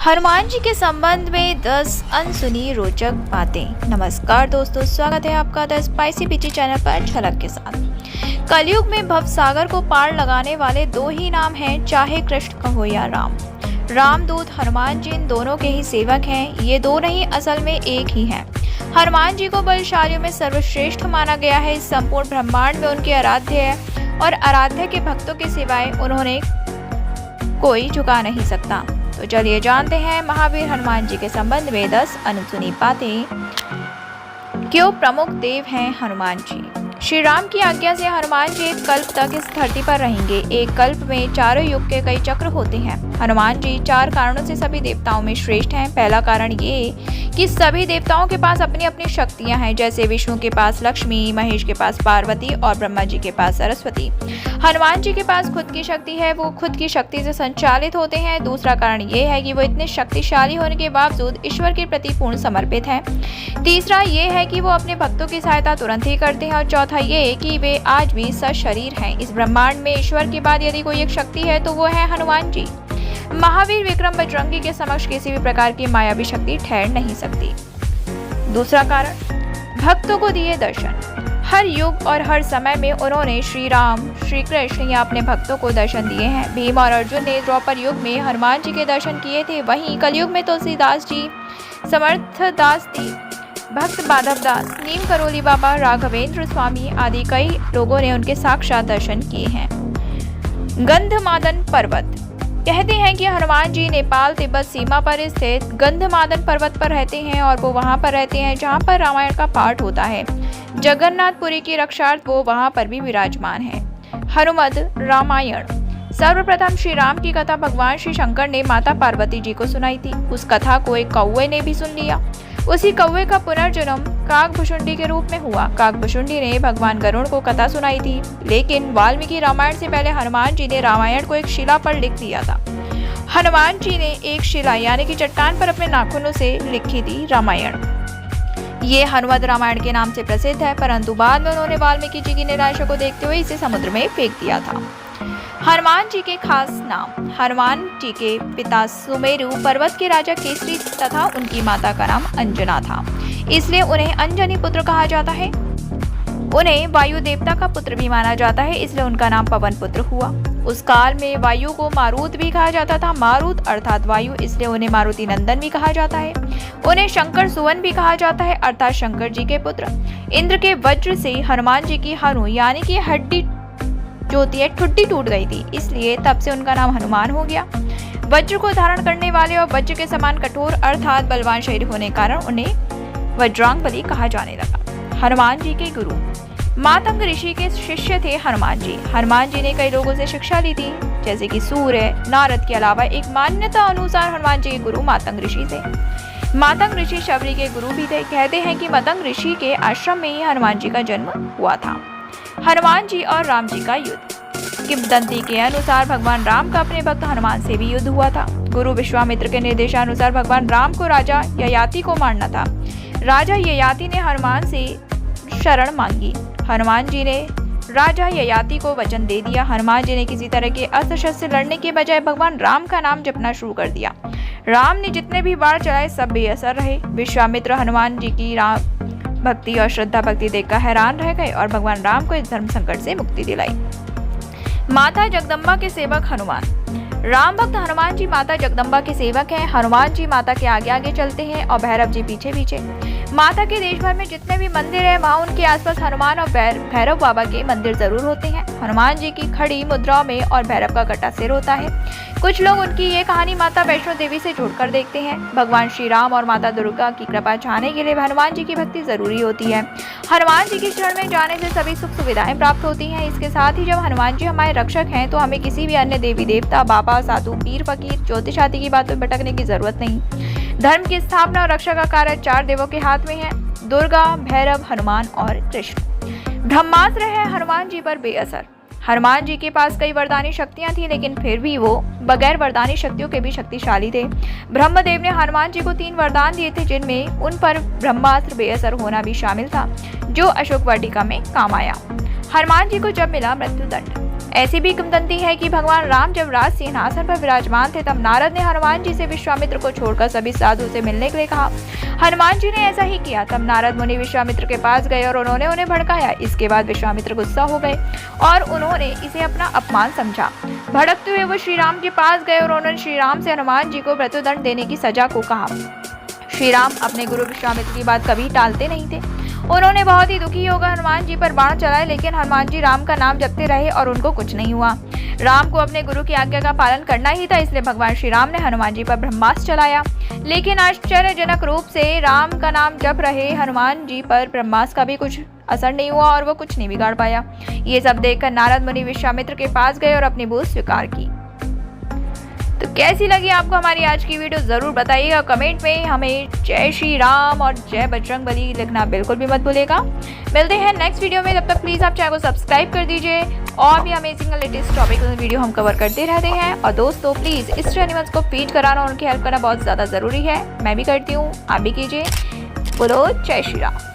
हनुमान जी के संबंध में 10 अनसुनी रोचक बातें। नमस्कार दोस्तों, स्वागत है आपका द स्पाइसी पीची चैनल पर झलक के साथ। कलयुग में भव सागर को पार लगाने वाले दो ही नाम हैं, चाहे कृष्ण कहो या राम। रामदूत हनुमान जी इन दोनों के ही सेवक हैं। ये दो नहीं, असल में एक ही हैं। हनुमान जी को बलशालियों में सर्वश्रेष्ठ माना गया है। इस संपूर्ण ब्रह्मांड में उनके आराध्य है और आराध्य के भक्तों की सिवाय उन्होंने कोई झुका नहीं सकता। तो चलिए जानते हैं महावीर हनुमान जी के संबंध में 10 अनसुनी बातें। क्यों प्रमुख देव हैं हनुमान जी? श्री राम की आज्ञा से हनुमान जी एक कल्प तक इस धरती पर रहेंगे। एक कल्प में चारों युग के कई चक्र होते हैं। हनुमान जी 4 कारणों से सभी देवताओं में श्रेष्ठ हैं। पहला कारण ये कि सभी देवताओं के पास अपनी अपनी शक्तियां हैं, जैसे विष्णु के पास लक्ष्मी, महेश के पास पार्वती और ब्रह्मा जी के पास सरस्वती। हनुमान जी के पास खुद की शक्ति है, वो खुद की शक्ति से संचालित होते हैं। दूसरा कारण ये है कि वो इतने शक्तिशाली होने के बावजूद ईश्वर के प्रति पूर्ण समर्पित हैं। तीसरा ये है कि वो अपने भक्तों की सहायता तुरंत ही करते हैं। और चौथा ये कि वे आज भी सशरीर हैं। इस ब्रह्मांड में ईश्वर के बाद यदि कोई एक शक्ति है तो वो है हनुमान जी। महावीर विक्रम बजरंगी के समक्ष किसी भी प्रकार की मायावी शक्ति ठहर नहीं सकती। दूसरा कारण, भक्तों को दिए दर्शन। हर युग और हर समय में उन्होंने श्री राम, श्री कृष्ण या अपने भक्तों को दर्शन दिए हैं। भीम और अर्जुन ने द्वापर युग में हनुमान जी के दर्शन किए थे। वहीं कलयुग में तुलसीदास जी, समर्थ दास जी, भक्त माधव दास, नीम करोली बाबा, राघवेंद्र स्वामी आदि कई लोगों ने उनके साक्षात दर्शन किए हैं। गंधमादन पर्वत। कहते हैं कि हनुमान जी नेपाल तिब्बत सीमा पर स्थित गंधमादन पर्वत पर रहते हैं और वो वहां पर रहते हैं जहां पर रामायण का पाठ होता है। जगन्नाथपुरी की रक्षार्थ वो वहां पर भी विराजमान है। हनुमद रामायण। सर्वप्रथम श्री राम की कथा भगवान श्री शंकर ने माता पार्वती जी को सुनाई थी। उस कथा को एक कौवे ने भी सुन लिया। उसी कौवे का पुनर्जन्म काकभुशुंडी के रूप में हुआ। काकभुशुंडी ने भगवान गरुड़ को कथा सुनाई थी, लेकिन वाल्मीकि रामायण से पहले हनुमान जी ने रामायण को एक शिला पर लिख दिया था। हनुमान जी ने एक शिला यानी कि चट्टान पर अपने नाखूनों से लिखी थी रामायण। ये हनुमत रामायण के नाम से प्रसिद्ध है, परंतु बाद में उन्होंने वाल्मीकि जी की निराशा को देखते हुए इसे समुद्र में फेंक दिया था। हनुमान जी के खास नाम। हनुमान जी के पिता सुमेरु पर्वत के राजा केसरी तथा उनकी माता का नाम अंजना था, इसलिए उन्हें अंजनी पुत्र कहा जाता है। उन्हें वायु देवता का पुत्र भी माना जाता है, इसलिए उनका नाम पवन पुत्र हुआ। उस काल में वायु को मारुत भी कहा जाता था। मारुत अर्थात वायु, इसलिए उन्हें मारुति नंदन भी कहा जाता है। उन्हें शंकर सुवन भी कहा जाता है, अर्थात शंकर जी के पुत्र। इंद्र के वज्र से हनुमान जी की हनु यानी कि हड्डी जो होती है ठुड्डी टूट गई थी, इसलिए तब से उनका नाम हनुमान हो गया। वज्र को धारण करने वाले और वज्र के समान कठोर अर्थात बलवान शरीर होने के कारण उन्हें वज्रांगबली कहा जाने लगा। हनुमान जी के गुरु। मातंग ऋषि के शिष्य थे हनुमान जी। हनुमान जी ने कई लोगों से शिक्षा ली थी, जैसे कि सूर्य, नारद के अलावा एक मान्यता अनुसार हनुमान जी के गुरु मातंग ऋषि थे। मातंग ऋषि शबरी के गुरु भी थे। कहते हैं कि मातंग ऋषि के आश्रम में ही हनुमान जी का जन्म हुआ था। हनुमान जी और राम जी का युद्ध। किंवदंती के अनुसार भगवान राम का अपने भक्त हनुमान से भी युद्ध हुआ था। गुरु विश्वामित्र के निर्देशानुसार भगवान राम को राजा ययाति को मारना था। राजा ययाति ने हनुमान से शरण मांगी। हनुमान जी ने राजा ययाति को वचन दे दिया। हनुमान जी ने किसी तरह के अस्त्र शस्त्र से लड़ने के बजाय भगवान राम का नाम जपना शुरू कर दिया। राम ने जितने भी बाण चलाए सब बेअसर रहे। विश्वामित्र हनुमान जी की राम भक्ति और श्रद्धा भक्ति देखकर हैरान रह गए और भगवान राम को इस धर्म संकट से मुक्ति दिलाई। माता जगदम्बा के सेवक हनुमान। राम भक्त हनुमान जी माता जगदम्बा के सेवक हैं। हनुमान जी माता के आगे आगे चलते हैं और भैरव जी पीछे पीछे। माता के देश भर में जितने भी मंदिर है वहाँ उनके आसपास हनुमान और भैरव बाबा के मंदिर जरूर होते हैं। हनुमान जी की खड़ी मुद्राओं में और भैरव का कटा सिर होता है। कुछ लोग उनकी ये कहानी माता वैष्णो देवी से जोड़कर देखते हैं। भगवान श्री राम और माता दुर्गा की कृपा चाहने के लिए हनुमान जी की भक्ति जरूरी होती है। हनुमान जी की शरण में जाने से सभी सुख सुविधाएं प्राप्त होती हैं। इसके साथ ही जब हनुमान जी हमारे रक्षक हैं तो हमें किसी भी अन्य देवी देवता, बाबा, साधु, पीर, फकीर, ज्योतिष आदि की बातों में भटकने की जरूरत नहीं। धर्म की स्थापना और रक्षा का कार्य 4 देवों के हाथ में है, दुर्गा, भैरव, हनुमान और कृष्ण। ब्रह्मास्त्र है हनुमान जी पर बेअसर। हनुमान जी के पास कई वरदानी शक्तियां थी, लेकिन फिर भी वो बगैर वरदानी शक्तियों के भी शक्तिशाली थे। ब्रह्मदेव ने हनुमान जी को 3 वरदान दिए थे, जिनमें उन पर ब्रह्मास्त्र बेअसर होना भी शामिल था, जो अशोक वाटिका में काम आया। हनुमान जी को जब मिला मृत्युदंड, ऐसी भी किंवदंती है कि भगवान राम जब राज सिंहासन पर विराजमान थे तब नारद ने हनुमान जी से विश्वामित्र को छोड़कर सभी साधु से मिलने के लिए कहा। हनुमान जी ने ऐसा ही किया। तब नारद मुनि विश्वामित्र के पास गए और उन्होंने उन्हें भड़काया। इसके बाद विश्वामित्र गुस्सा हो गए और उन्होंने इसे अपना अपमान समझा। भड़कते हुए वो श्री राम के पास गए और उन्होंने श्री राम से हनुमान जी को मृत्युदंड देने की सजा को कहा। श्री राम अपने गुरु विश्वामित्र की बात कभी टालते नहीं थे। उन्होंने बहुत ही दुखी होकर हनुमान जी पर बाण चलाए, लेकिन हनुमान जी राम का नाम जपते रहे और उनको कुछ नहीं हुआ। राम को अपने गुरु की आज्ञा का पालन करना ही था, इसलिए भगवान श्री राम ने हनुमान जी पर ब्रह्मास्त्र चलाया। लेकिन आश्चर्यजनक रूप से राम का नाम जप रहे हनुमान जी पर ब्रह्मास्त्र का भी कुछ असर नहीं हुआ और वो कुछ नहीं बिगाड़ पाया। ये सब देखकर नारद मुनि विश्वामित्र के पास गए और अपनी भूल स्वीकार की। तो कैसी लगी आपको हमारी आज की वीडियो जरूर बताइएगा। कमेंट में हमें जय श्री राम और जय बजरंगबली लिखना बिल्कुल भी मत भूलिएगा। मिलते हैं नेक्स्ट वीडियो में, तब तक प्लीज आप चैनल को सब्सक्राइब कर दीजिए और भी अमेजिंग लेटेस्ट टॉपिक वीडियो हम कवर करते रहते हैं। और दोस्तों प्लीज इस एनिमल्स को फीड कराना और उनकी हेल्प करना बहुत ज्यादा जरूरी है। मैं भी करती हूँ, आप भी कीजिए। बोलो जय श्री राम।